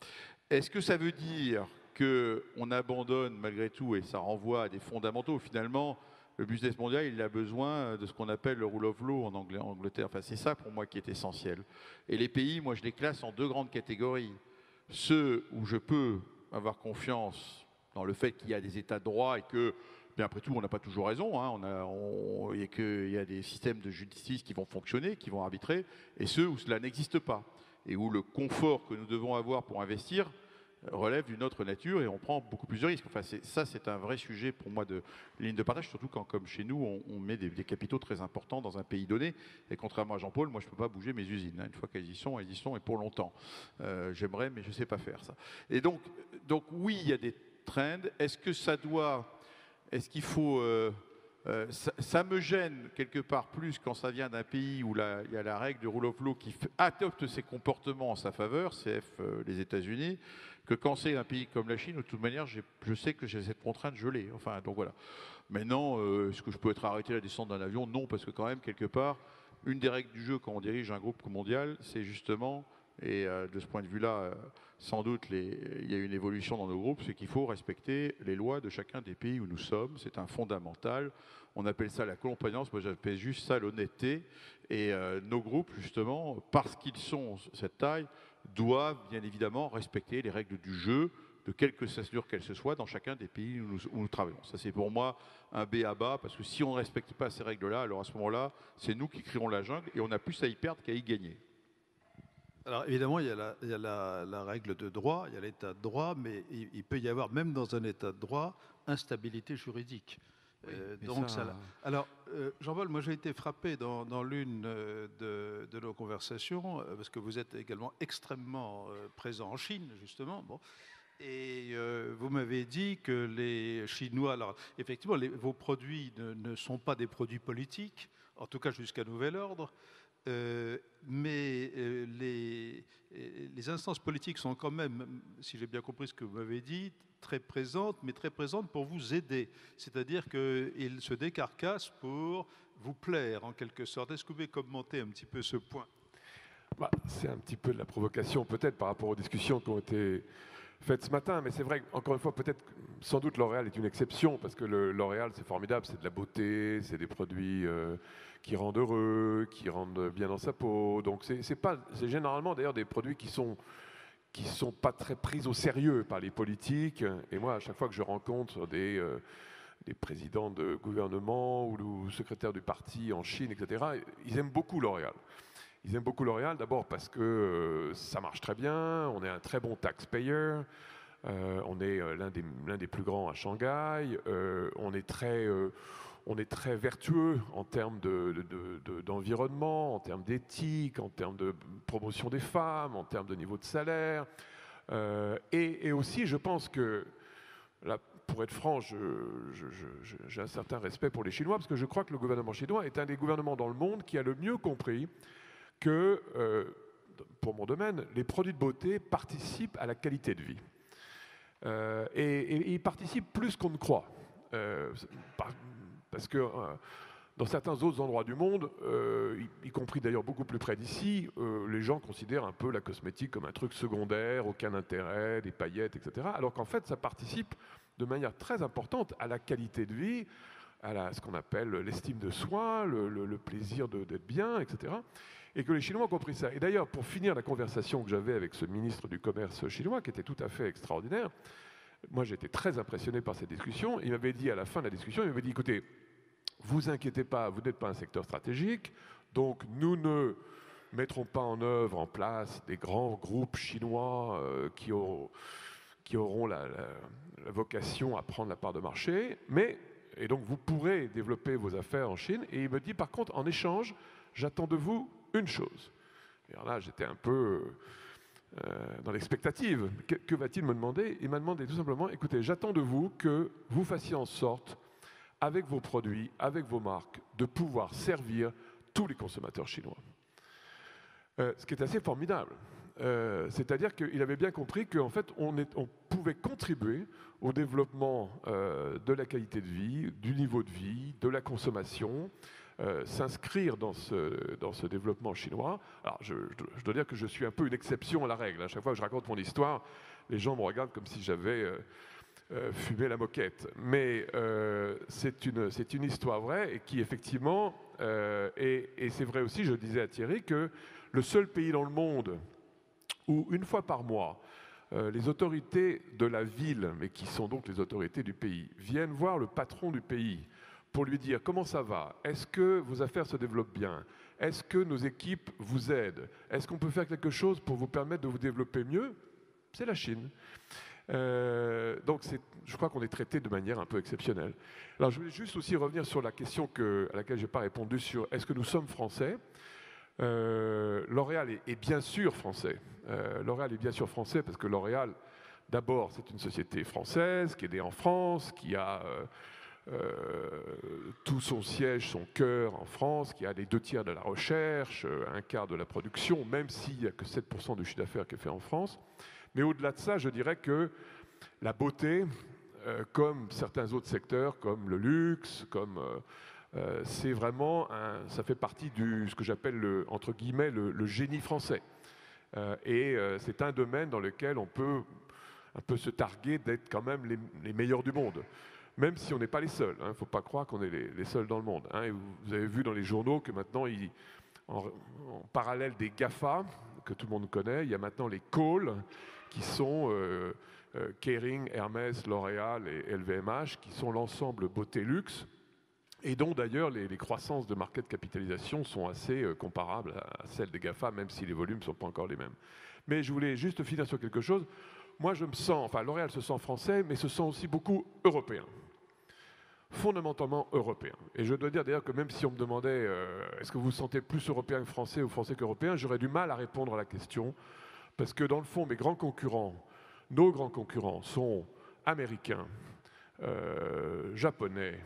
Est-ce que ça veut dire qu'on abandonne malgré tout, et ça renvoie à des fondamentaux finalement? Le business mondial, il a besoin de ce qu'on appelle le rule of law en Angleterre. Enfin, c'est ça pour moi qui est essentiel. Et les pays, moi, je les classe en deux grandes catégories. Ceux où je peux avoir confiance dans le fait qu'il y a des états de droit et que, bien après tout, on n'a pas toujours raison, et qu'il y a des systèmes de justice qui vont fonctionner, qui vont arbitrer, et ceux où cela n'existe pas, et où le confort que nous devons avoir pour investir relève d'une autre nature et on prend beaucoup plus de risques. Enfin, c'est un vrai sujet pour moi de ligne de partage, surtout quand, comme chez nous, on met des capitaux très importants dans un pays donné. Et contrairement à Jean-Paul, moi, je ne peux pas bouger mes usines. Une fois qu'elles y sont et pour longtemps. J'aimerais, mais je ne sais pas faire ça. Et donc oui, il y a des trends. Est-ce qu'il faut... ça me gêne quelque part plus quand ça vient d'un pays où il y a la règle du rule of law qui adopte ses comportements en sa faveur, CF les États-Unis, que quand c'est un pays comme la Chine, de toute manière, je sais que j'ai cette contrainte, je l'ai. Enfin, donc voilà. Maintenant, est-ce que je peux être arrêté à la descente d'un avion? Non, parce que quand même, quelque part, une des règles du jeu quand on dirige un groupe mondial, c'est justement, et de ce point de vue-là, sans doute, il y a une évolution dans nos groupes, c'est qu'il faut respecter les lois de chacun des pays où nous sommes. C'est un fondamental. On appelle ça la complaisance, moi j'appelle juste ça l'honnêteté. Et nos groupes, justement, parce qu'ils sont cette taille, doivent bien évidemment respecter les règles du jeu, de quelque censure qu'elles se soient, dans chacun des pays où nous travaillons. Ça, c'est pour moi un B à bas, parce que si on ne respecte pas ces règles-là, alors à ce moment-là, c'est nous qui créerons la jungle et on a plus à y perdre qu'à y gagner. Alors évidemment, il y a la règle de droit, il y a l'état de droit, mais il peut y avoir, même dans un état de droit, instabilité juridique. Oui, donc alors, Jean-Paul, moi j'ai été frappé dans l'une de nos conversations, parce que vous êtes également extrêmement présent en Chine, justement. Bon, et vous m'avez dit que les Chinois, alors effectivement, vos produits ne sont pas des produits politiques, en tout cas jusqu'à nouvel ordre. Mais les instances politiques sont quand même, si j'ai bien compris ce que vous m'avez dit, très présentes, mais très présentes pour vous aider. C'est-à-dire qu'ils se décarcassent pour vous plaire, en quelque sorte. Est-ce que vous pouvez commenter un petit peu ce point? C'est un petit peu de la provocation, peut-être, par rapport aux discussions qui ont été faites ce matin. Mais c'est vrai, encore une fois, peut-être, sans doute, L'Oréal est une exception, parce que le L'Oréal, c'est formidable, c'est de la beauté, c'est des produits qui rendent heureux, qui rendent bien dans sa peau. Donc, c'est généralement, d'ailleurs, des produits qui sont pas très pris au sérieux par les politiques. Et moi, à chaque fois que je rencontre des présidents de gouvernement ou secrétaires du parti en Chine, etc., ils aiment beaucoup L'Oréal. Ils aiment beaucoup L'Oréal, d'abord parce que ça marche très bien, on est un très bon taxpayer, on est l'un des plus grands à Shanghai, on est très vertueux en termes d'environnement, en termes d'éthique, en termes de promotion des femmes, en termes de niveau de salaire. Et aussi, je pense que, là, pour être franc, j'ai un certain respect pour les Chinois, parce que je crois que le gouvernement chinois est un des gouvernements dans le monde qui a le mieux compris que, pour mon domaine, les produits de beauté participent à la qualité de vie. Et ils participent plus qu'on ne croit. Parce que dans certains autres endroits du monde, y compris d'ailleurs beaucoup plus près d'ici, les gens considèrent un peu la cosmétique comme un truc secondaire, aucun intérêt, des paillettes, etc. Alors qu'en fait, ça participe de manière très importante à la qualité de vie, à ce qu'on appelle l'estime de soi, le plaisir d'être bien, etc. Et que les Chinois ont compris ça. Et d'ailleurs, pour finir la conversation que j'avais avec ce ministre du Commerce chinois, qui était tout à fait extraordinaire, moi j'étais très impressionné par cette discussion. Il m'avait dit à la fin de la discussion, il m'avait dit, écoutez, vous inquiétez pas, vous n'êtes pas un secteur stratégique, donc nous ne mettrons pas en œuvre, en place des grands groupes chinois qui auront la vocation à prendre la part de marché, et donc vous pourrez développer vos affaires en Chine. Et il me dit, par contre, en échange, j'attends de vous une chose. Et alors là, j'étais un peu dans l'expectative. Que va-t-il me demander? Il m'a demandé tout simplement, écoutez, j'attends de vous que vous fassiez en sorte, avec vos produits, avec vos marques, de pouvoir servir tous les consommateurs chinois. Ce qui est assez formidable. C'est-à-dire qu'il avait bien compris qu'en fait, on pouvait contribuer au développement de la qualité de vie, du niveau de vie, de la consommation, s'inscrire dans ce développement chinois. Alors, je dois dire que je suis un peu une exception à la règle. À chaque fois que je raconte mon histoire, les gens me regardent comme si j'avais fumé la moquette. Mais c'est une histoire vraie et qui, effectivement, et c'est vrai aussi, je disais à Thierry, que le seul pays dans le monde où, une fois par mois, les autorités de la ville, mais qui sont donc les autorités du pays, viennent voir le patron du pays pour lui dire comment ça va, est-ce que vos affaires se développent bien, est-ce que nos équipes vous aident, est-ce qu'on peut faire quelque chose pour vous permettre de vous développer mieux, c'est la Chine. Donc je crois qu'on est traité de manière un peu exceptionnelle. Alors je voulais juste aussi revenir sur la question à laquelle je n'ai pas répondu sur est-ce que nous sommes français. L'Oréal est bien sûr français. L'Oréal est bien sûr français parce que L'Oréal, d'abord, c'est une société française qui est née en France, qui a tout son siège, son cœur en France, qui a les 2/3 de la recherche, un quart de la production, même s'il n'y a que 7% du chiffre d'affaires qui est fait en France. Mais au-delà de ça, je dirais que la beauté, comme certains autres secteurs, comme le luxe, c'est vraiment, ça fait partie ce que j'appelle, entre guillemets, le génie français. C'est un domaine dans lequel on peut un peu se targuer d'être quand même les meilleurs du monde. Même si on n'est pas les seuls. Il ne faut pas croire qu'on est les seuls dans le monde. Et vous avez vu dans les journaux que maintenant, en parallèle des GAFA, que tout le monde connaît, il y a maintenant les Call, qui sont Kering, Hermès, L'Oréal et LVMH, qui sont l'ensemble beauté luxe, et dont d'ailleurs les croissances de market capitalisation sont assez comparables à celles des GAFA, même si les volumes ne sont pas encore les mêmes. Mais je voulais juste finir sur quelque chose. Moi, L'Oréal se sent français, mais se sent aussi beaucoup européen. Fondamentalement européen. Et je dois dire d'ailleurs que même si on me demandait est-ce que vous vous sentez plus européen que français ou français qu'européen, j'aurais du mal à répondre à la question, parce que dans le fond, nos grands concurrents sont américains, japonais,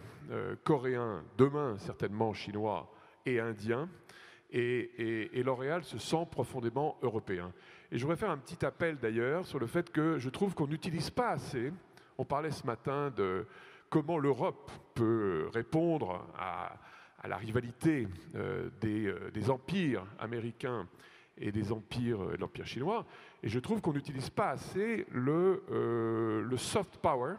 coréens, demain certainement chinois et indiens. Et L'Oréal se sent profondément européen. Et je voudrais faire un petit appel d'ailleurs sur le fait que je trouve qu'on n'utilise pas assez. On parlait ce matin de comment l'Europe peut répondre à la rivalité des empires américains et de l'empire chinois. Et je trouve qu'on n'utilise pas assez le soft power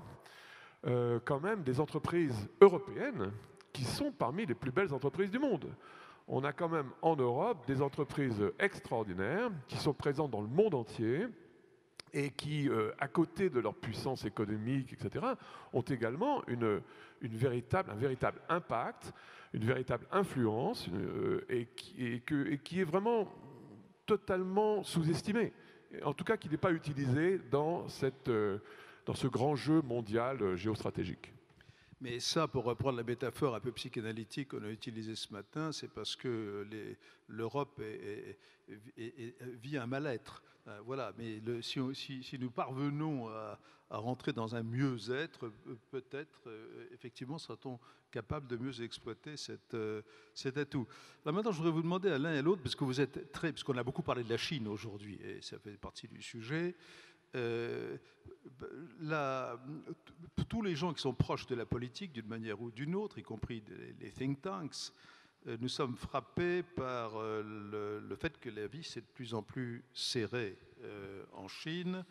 quand même des entreprises européennes qui sont parmi les plus belles entreprises du monde. On a quand même en Europe des entreprises extraordinaires qui sont présentes dans le monde entier et qui, à côté de leur puissance économique, etc., ont également un véritable impact, une véritable influence, et qui est vraiment totalement sous-estimée. En tout cas, qui n'est pas utilisée dans ce grand jeu mondial géostratégique. Mais ça, pour reprendre la métaphore un peu psychanalytique qu'on a utilisée ce matin, c'est parce que l'Europe vit un mal-être. Voilà. Mais si nous parvenons à rentrer dans un mieux-être, peut-être, effectivement, sera-t-on capable de mieux exploiter cet atout. Là, maintenant, je voudrais vous demander à l'un et à l'autre, parce que vous êtes parce qu'on a beaucoup parlé de la Chine aujourd'hui, et ça fait partie du sujet. Tous les gens qui sont proches de la politique d'une manière ou d'une autre, y compris les think tanks, nous sommes frappés par le fait que la vie s'est de plus en plus serrée en Chine.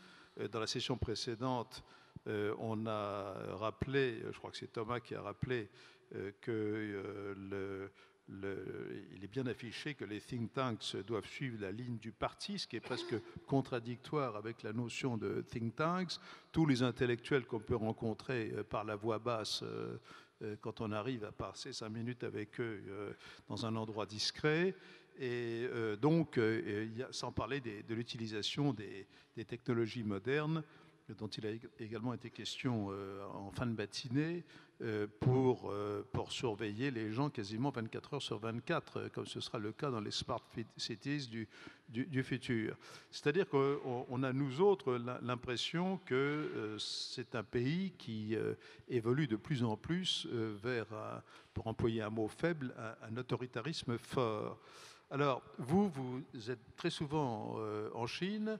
Dans la session précédente, on a rappelé, je crois que c'est Thomas qui a rappelé, il est bien affiché que les think tanks doivent suivre la ligne du parti, ce qui est presque contradictoire avec la notion de think tanks. Tous les intellectuels qu'on peut rencontrer par la voix basse, quand on arrive à passer 5 minutes avec eux dans un endroit discret. Et donc, sans parler de l'utilisation des technologies modernes, dont il a également été question en fin de matinée, pour surveiller les gens quasiment 24 heures sur 24, comme ce sera le cas dans les smart cities du futur. C'est-à-dire qu'on a, nous autres, l'impression que c'est un pays qui évolue de plus en plus vers, pour employer un mot faible, un autoritarisme fort. Alors, vous êtes très souvent en Chine.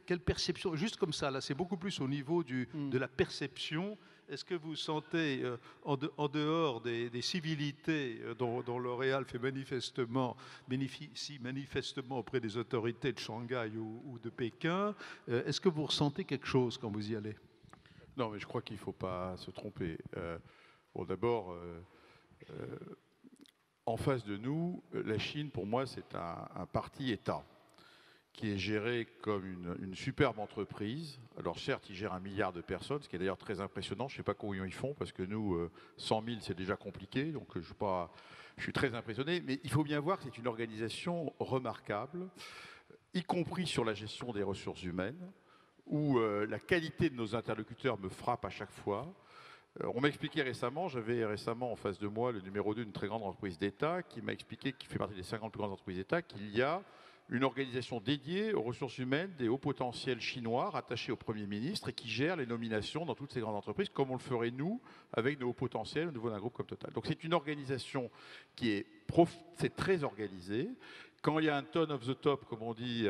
Quelle perception, juste comme ça, là, c'est beaucoup plus au niveau de la perception. Est-ce que vous sentez, en dehors des civilités dont L'Oréal bénéficie manifestement auprès des autorités de Shanghai ou de Pékin, est-ce que vous ressentez quelque chose quand vous y allez? Non, mais je crois qu'il ne faut pas se tromper. Bon, d'abord, en face de nous, la Chine, pour moi, c'est un parti-État qui est géré comme une superbe entreprise. Alors certes, ils gèrent 1 milliard de personnes, ce qui est d'ailleurs très impressionnant. Je ne sais pas comment ils font, parce que nous, 100 000, c'est déjà compliqué. Donc je suis très impressionné. Mais il faut bien voir que c'est une organisation remarquable, y compris sur la gestion des ressources humaines, où la qualité de nos interlocuteurs me frappe à chaque fois. On m'a expliqué récemment, j'avais récemment en face de moi le numéro 2 d'une très grande entreprise d'État qui m'a expliqué, qui fait partie des 50 plus grandes entreprises d'État, qu'il y a une organisation dédiée aux ressources humaines des hauts potentiels chinois rattachés au Premier ministre et qui gère les nominations dans toutes ces grandes entreprises, comme on le ferait nous avec nos hauts potentiels au niveau d'un groupe comme Total. Donc c'est une organisation qui est c'est très organisée. Quand il y a un tone of the top, comme on dit,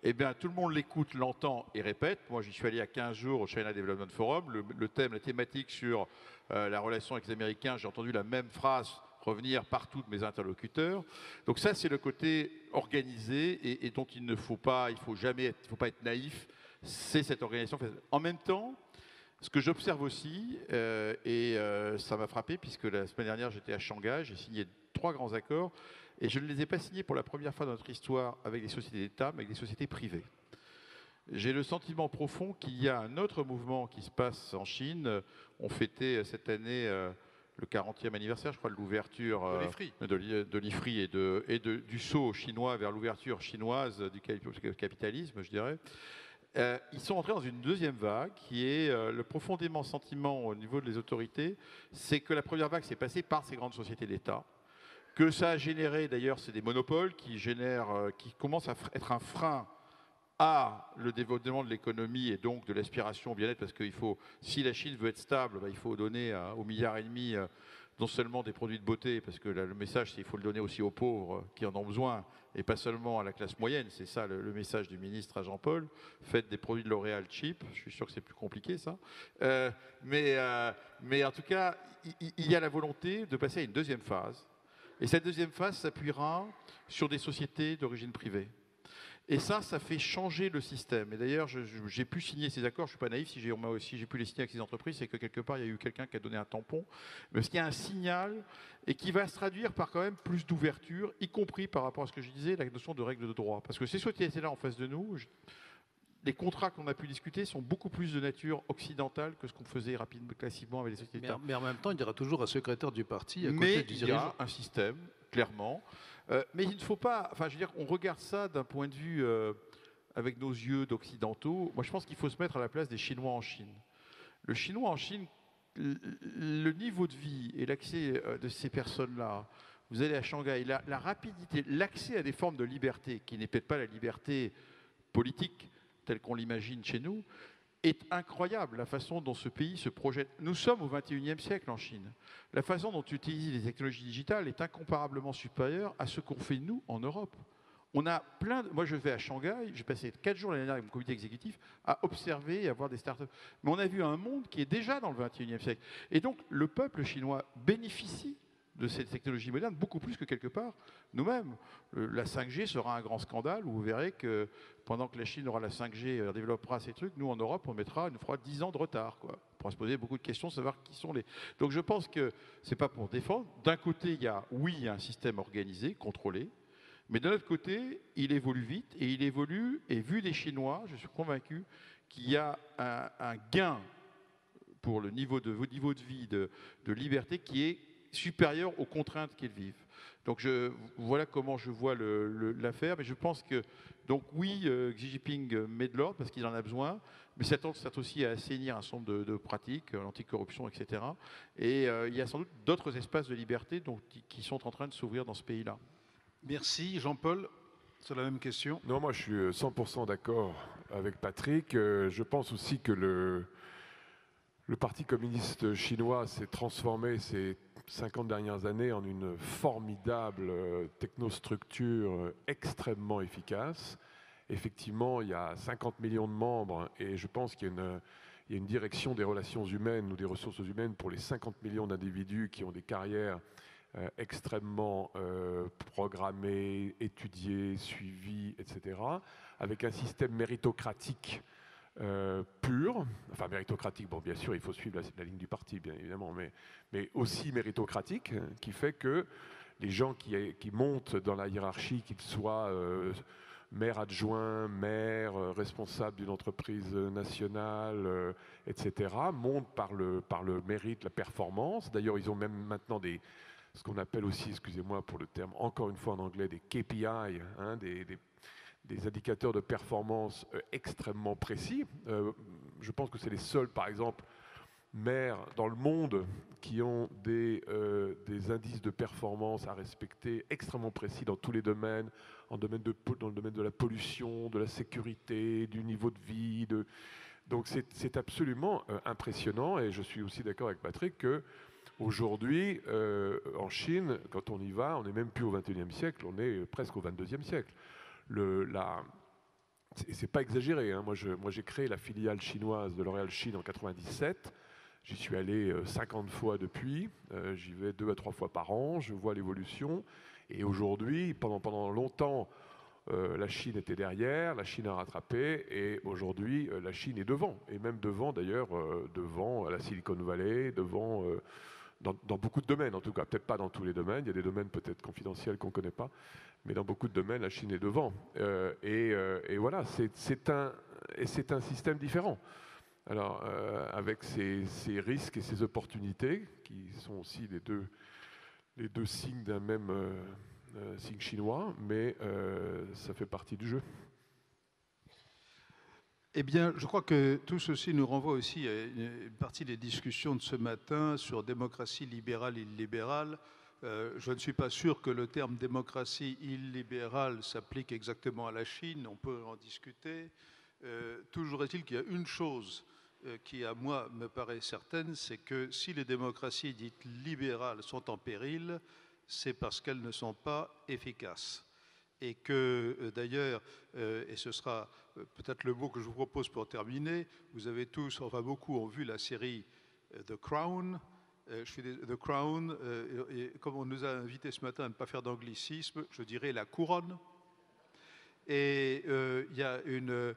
eh bien, tout le monde l'écoute, l'entend et répète. Moi, j'y suis allé il y a 15 jours au China Development Forum. La thématique sur la relation avec les Américains, j'ai entendu la même phrase revenir partout de mes interlocuteurs. Donc ça, c'est le côté organisé et dont il faut pas être naïf. C'est cette organisation. En même temps, ce que j'observe aussi, ça m'a frappé, puisque la semaine dernière, j'étais à Shanghai, j'ai signé 3 grands accords, et je ne les ai pas signés pour la première fois dans notre histoire avec des sociétés d'État, mais avec des sociétés privées. J'ai le sentiment profond qu'il y a un autre mouvement qui se passe en Chine. On fêtait cette année le 40e anniversaire, je crois, de l'ouverture de l'IFRI et du saut chinois vers l'ouverture chinoise du capitalisme, je dirais. Ils sont entrés dans une deuxième vague qui est le profondément sentiment au niveau des autorités, c'est que la première vague s'est passée par ces grandes sociétés d'État, que ça a généré, d'ailleurs, c'est des monopoles qui commencent à être un frein à le développement de l'économie et donc de l'aspiration au bien-être, parce que si la Chine veut être stable, il faut donner au 1,5 milliard non seulement des produits de beauté, parce que là, le message, c'est qu'il faut le donner aussi aux pauvres qui en ont besoin, et pas seulement à la classe moyenne. C'est ça le message du ministre à Jean-Paul. Faites des produits de L'Oréal cheap. Je suis sûr que c'est plus compliqué, ça. Mais en tout cas, il y a la volonté de passer à une deuxième phase. Et cette deuxième phase s'appuiera sur des sociétés d'origine privée. Et ça fait changer le système. Et d'ailleurs, j'ai pu signer ces accords. Je ne suis pas naïf, si j'ai pu les signer avec ces entreprises, c'est que quelque part, il y a eu quelqu'un qui a donné un tampon. Parce qu'il y a un signal et qui va se traduire par quand même plus d'ouverture, y compris par rapport à ce que je disais, la notion de règles de droit. Parce que ces sociétés-là en face de nous, les contrats qu'on a pu discuter sont beaucoup plus de nature occidentale que ce qu'on faisait rapidement, classiquement avec les sociétés d'État. Mais en même temps, il y aura toujours un secrétaire du parti à côté du dirigeant. Il y a un système, clairement. Mais il ne faut pas... Enfin, je veux dire, on regarde ça d'un point de vue avec nos yeux d'occidentaux. Moi, je pense qu'il faut se mettre à la place des Chinois en Chine. Le Chinois en Chine, le niveau de vie et l'accès de ces personnes-là, vous allez à Shanghai, la rapidité, l'accès à des formes de liberté, qui n'est peut-être pas la liberté politique telle qu'on l'imagine chez nous, est incroyable, la façon dont ce pays se projette. Nous sommes au XXIe siècle en Chine. La façon dont tu utilises les technologies digitales est incomparablement supérieure à ce qu'on fait nous en Europe. On a Moi, je vais à Shanghai, j'ai passé 4 jours l'année dernière avec mon comité exécutif à observer et à voir des startups. Mais on a vu un monde qui est déjà dans le XXIe siècle. Et donc, le peuple chinois bénéficie de cette technologie moderne beaucoup plus que quelque part nous-mêmes. La 5G sera un grand scandale où vous verrez que pendant que la Chine aura la 5G, développera ces trucs, nous en Europe, on fera 10 ans de retard, quoi. On pourra se poser beaucoup de questions, savoir qui sont les... Donc je pense que c'est pas pour défendre. D'un côté, il y a un système organisé, contrôlé, mais d'un autre côté, il évolue vite, et il évolue, et vu des Chinois, je suis convaincu qu'il y a un gain pour le niveau de vie, de liberté qui est supérieur aux contraintes qu'ils vivent. Donc voilà comment je vois l'affaire, mais je pense que, donc oui, Xi Jinping met de l'ordre parce qu'il en a besoin, mais ça tente aussi à assainir un certain nombre de pratiques, l'anticorruption, etc. Et il y a sans doute d'autres espaces de liberté qui sont en train de s'ouvrir dans ce pays-là. Merci. Jean-Paul, c'est la même question. Non, moi je suis 100% d'accord avec Patrick. Je pense aussi que le Parti communiste chinois s'est transformé ces 50 dernières années en une formidable technostructure extrêmement efficace. Effectivement, il y a 50 millions de membres et je pense qu'il y a une direction des relations humaines ou des ressources humaines pour les 50 millions d'individus qui ont des carrières extrêmement programmées, étudiées, suivies, etc., avec un système méritocratique pur, enfin méritocratique, bon bien sûr il faut suivre la ligne du parti bien évidemment, mais aussi méritocratique, qui fait que les gens qui montent dans la hiérarchie, qu'ils soient maire adjoint, maire, responsable d'une entreprise nationale, etc., montent par le mérite, la performance. D'ailleurs ils ont même maintenant ce qu'on appelle aussi, excusez-moi pour le terme, encore une fois en anglais, des KPI, hein, des indicateurs de performance extrêmement précis. Je pense que c'est les seuls, par exemple, maires dans le monde qui ont des indices de performance à respecter extrêmement précis dans tous les domaines, dans le domaine de la pollution, de la sécurité, du niveau de vie. Donc c'est absolument impressionnant, et je suis aussi d'accord avec Patrick que aujourd'hui, en Chine, quand on y va, on n'est même plus au XXIe siècle, on est presque au XXIe siècle. C'est pas exagéré, hein. Moi j'ai créé la filiale chinoise de L'Oréal Chine en 97. J'y suis allé 50 fois depuis. J'y vais 2 à 3 fois par an. Je vois l'évolution. Et aujourd'hui, pendant longtemps, la Chine était derrière, la Chine a rattrapé, et aujourd'hui, la Chine est devant. Et même devant, d'ailleurs, devant la Silicon Valley, devant dans beaucoup de domaines, en tout cas. Peut-être pas dans tous les domaines. Il y a des domaines peut-être confidentiels qu'on ne connaît pas. Mais dans beaucoup de domaines, la Chine est devant. Et voilà, c'est un système différent. Alors, avec ses risques et ses opportunités, qui sont aussi les deux signes d'un même signe chinois, mais ça fait partie du jeu. Eh bien, je crois que tout ceci nous renvoie aussi à une partie des discussions de ce matin sur démocratie libérale et illibérale. Je ne suis pas sûr que le terme démocratie illibérale s'applique exactement à la Chine, on peut en discuter. Toujours est-il qu'il y a une chose qui, à moi, me paraît certaine, c'est que si les démocraties dites libérales sont en péril, c'est parce qu'elles ne sont pas efficaces. Et que, d'ailleurs, et ce sera peut-être le mot que je vous propose pour terminer, vous avez tous, enfin beaucoup, ont vu la série The Crown. The Crown, et comme on nous a invités ce matin à ne pas faire d'anglicisme, je dirais la couronne. Et il y a une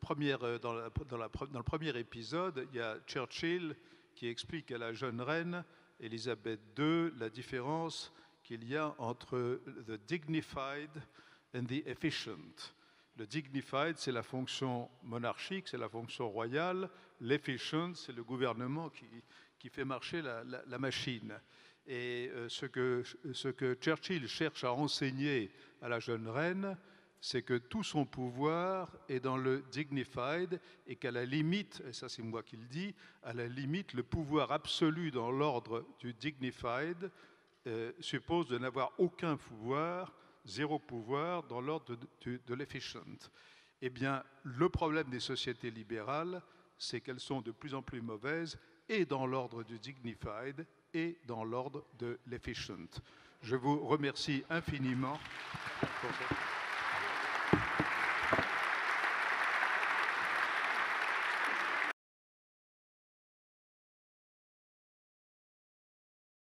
première, dans le premier épisode, il y a Churchill qui explique à la jeune reine Élisabeth II la différence qu'il y a entre the dignified and the efficient. Le dignified, c'est la fonction monarchique, c'est la fonction royale. L'efficient, c'est le gouvernement qui fait marcher la machine. Et ce que Churchill cherche à enseigner à la jeune reine, c'est que tout son pouvoir est dans le dignified et qu'à la limite, et ça c'est moi qui le dis, à la limite, le pouvoir absolu dans l'ordre du dignified suppose de n'avoir aucun pouvoir, zéro pouvoir dans l'ordre de l'efficient. Eh bien, le problème des sociétés libérales, c'est qu'elles sont de plus en plus mauvaises et dans l'ordre du dignified et dans l'ordre de l'efficient. Je vous remercie infiniment pour ça.